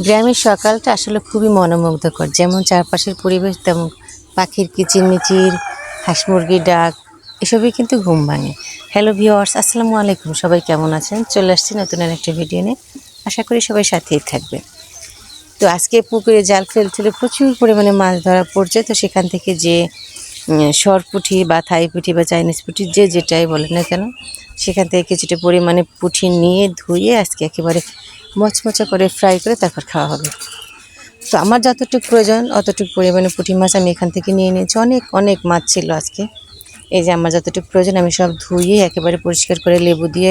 গ্রামের সকালটা আসলে খুবই মনোমুগ্ধকর। যেমন চারপাশের পরিবেশ, তেমন পাখির কিচিরমিচির, হাঁস মুরগির ডাক, এসবই কিন্তু ঘুম ভাঙে। হ্যালো ভিউয়ার্স, আসসালামু আলাইকুম। সবাই কেমন আছেন? চলে আসছি নতুন একটা ভিডিও নিয়ে। আশা করি সবাই সাথেই থাকবে। তো আজকে পুকুরে জাল ফেলছিল, প্রচুর পরিমাণে মাছ ধরা পড়ছে। তো সেখান থেকে যে সরপুঁটি বা থাই পুঁটি বা চাইনিজ পুঁটি যে যেটাই বলে না কেন, সেখান থেকে কিছুটা পরিমাণে পুঁটি নিয়ে ধুয়ে আজকে একেবারে মচমচা করে ফ্রাই করে তারপর খাওয়া হবে। তো আমার যতটুকু প্রয়োজন অতটুকু পরিমাণে পুঁটি মাছ আমি এখান থেকে নিয়ে নিয়েছি। অনেক অনেক মাছ ছিল আজকে। এই যে আমার যতটুকু প্রয়োজন আমি সব ধুয়ে একেবারে পরিষ্কার করে লেবু দিয়ে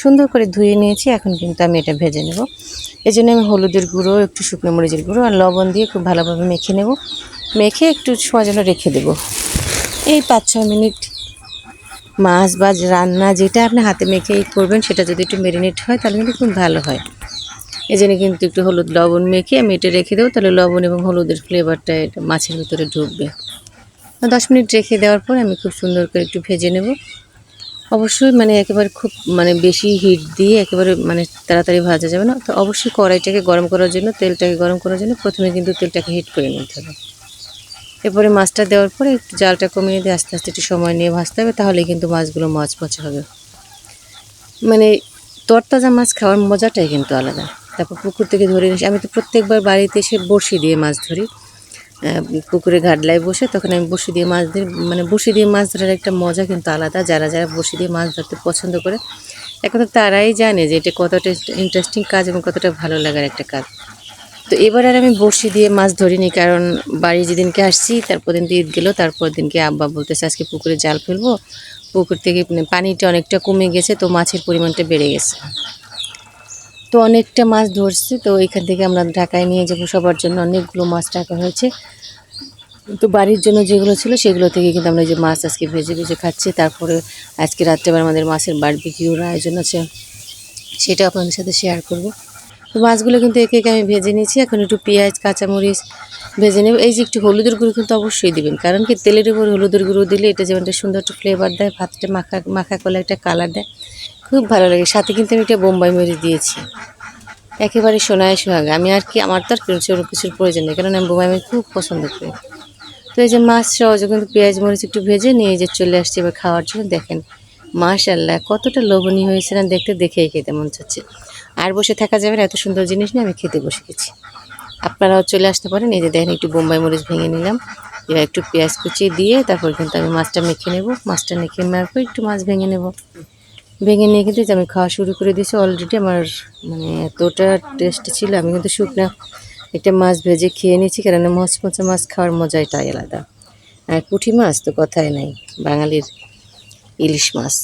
সুন্দর করে ধুয়ে নিয়েছি। এখন কিন্তু আমি এটা ভেজে নেব। এই জন্য আমি হলুদের গুঁড়ো, একটু শুকনো মরিচের গুঁড়ো আর লবণ দিয়ে খুব ভালোভাবে মেখে নেব। মেখে একটু সময় জন্য রেখে দেবো। এই 5-6 মিনিট মাছ বা রান্না যেটা আপনি হাতে মেখেই করবেন, সেটা যদি একটু ম্যারিনেট হয় তাহলে কিন্তু খুব ভালো হয়। এই জন্য কিন্তু একটু হলুদ লবণ মেখে আমি এটা রেখে দেবো, তাহলে লবণ এবং হলুদের ফ্লেভারটা এটা মাছের ভিতরে ঢুকবে। 10 মিনিট রেখে দেওয়ার পর আমি খুব সুন্দর করে একটু ভেজে নেব। অবশ্যই একেবারে খুব বেশি হিট দিয়ে একেবারে তাড়াতাড়ি ভাজা যাবে না। তো অবশ্যই কড়াইটাকে গরম করার জন্য, তেলটাকে গরম করার জন্য প্রথমে কিন্তু তেলটাকে হিট করে নিতে হবে। এরপরে মাছটা দেওয়ার পরে একটু জালটা কমিয়ে দিয়ে আস্তে আস্তে একটু সময় নিয়ে ভাজতে হবে, তাহলে কিন্তু মাছগুলো মচমচে হবে। তরতাজা মাছ খাওয়ার মজাটাই কিন্তু আলাদা। তারপর পুকুর থেকে ধরে এসে আমি তো প্রত্যেকবার বাড়িতে এসে বড়শি দিয়ে মাছ ধরি। পুকুরে ঘাটলায় বসে তখন আমি বড়শি দিয়ে মাছ ধরি। বড়শি দিয়ে মাছ ধরার একটা মজা কিন্তু আলাদা। যারা যারা বড়শি দিয়ে মাছ ধরতে পছন্দ করে, এখন তো তারাই জানে যে এটা কতটা ইন্টারেস্টিং কাজ এবং কতটা ভালো লাগার একটা কাজ। তো এবার আর আমি বড়শি দিয়ে মাছ ধরিনি, কারণ বাড়ি যেদিনকে আসছি তারপর দিনকে ঈদ গেল। তারপর দিনকে আব্বা বলতেছে আজকে পুকুরে জাল ফেলবো। পুকুর থেকে পানিটা অনেকটা কমে গেছে, তো মাছের পরিমাণটা বেড়ে গেছে। তো অনেকটা মাছ ধরছি। তো এখান থেকে আমরা ঢাকায় নিয়ে যাবো সবার জন্য। অনেকগুলো মাছ রাখা হয়েছে। তো বাড়ির জন্য যেগুলো ছিল সেগুলো থেকে কিন্তু আমরা যে মাছ আজকে ভেজে ভেজে খাচ্ছি। তারপরে আজকে রাত্রেবেলা আমাদের মাছের বারবিকিউর আয়োজন আছে, সেটা আপনাদের সাথে শেয়ার করব। তো মাছগুলো কিন্তু একে একে আমি ভেজে নিয়েছি। এখন একটু পেঁয়াজ, কাঁচামরিচ ভেজে নেব। এই যে একটু হলুদের গুঁড়ো কিন্তু অবশ্যই দিবেন, কারণ কি তেলের উপর হলুদের গুঁড়ো দিলে এটা যেমন একটা সুন্দর একটা ফ্লেভার দেয়, ভাতটা মাখা মাখা করলে একটা কালার দেয়, খুব ভালো লাগে। সাথে কিন্তু আমি একটা বোম্বাই মরিচ দিয়েছি, একেবারে সোনায় সোহাগা। আমি আর কি, আমার তো আর কিছুর প্রয়োজন নেই, কারণ আমি বোম্বাই মরিচ খুব পছন্দ করি। তো এই যে মাছ সহজে কিন্তু পেঁয়াজ মরিচ একটু ভেজে নিয়ে যে চলে আসছে এবার খাওয়ার জন্য। দেখেন মাশাআল্লাহ কতটা লোভনীয় হয়েছে না, দেখেই খেতে মন চাচ্ছে। আর বসে থাকা যাবে না, এত সুন্দর জিনিস নিয়ে আমি খেতে বসে গেছি। আপনারাও চলে আসতে পারেন। এই যে দেখেন একটু বোম্বাই মরিচ ভেঙে নিলাম, এবার একটু পেঁয়াজ কুচি দিয়ে তারপর কিন্তু আমি মাছটা মেখে নেব। মাছটা মেখে নেওয়ার পর একটু মাছ ভেঙে নেব। ভেঙে নিয়ে কিন্তু আমি খাওয়া শুরু করে দিয়েছি অলরেডি। আমার এতটা টেস্ট ছিল, আমি কিন্তু শুকনা একটা মাছ ভেজে খেয়ে নিয়েছি, কারণ মচমচে মাছ খাওয়ার মজাটাই আলাদা। আর পুঁটি মাছ তো কথাই নাই, বাঙালির ইলিশ মাছ।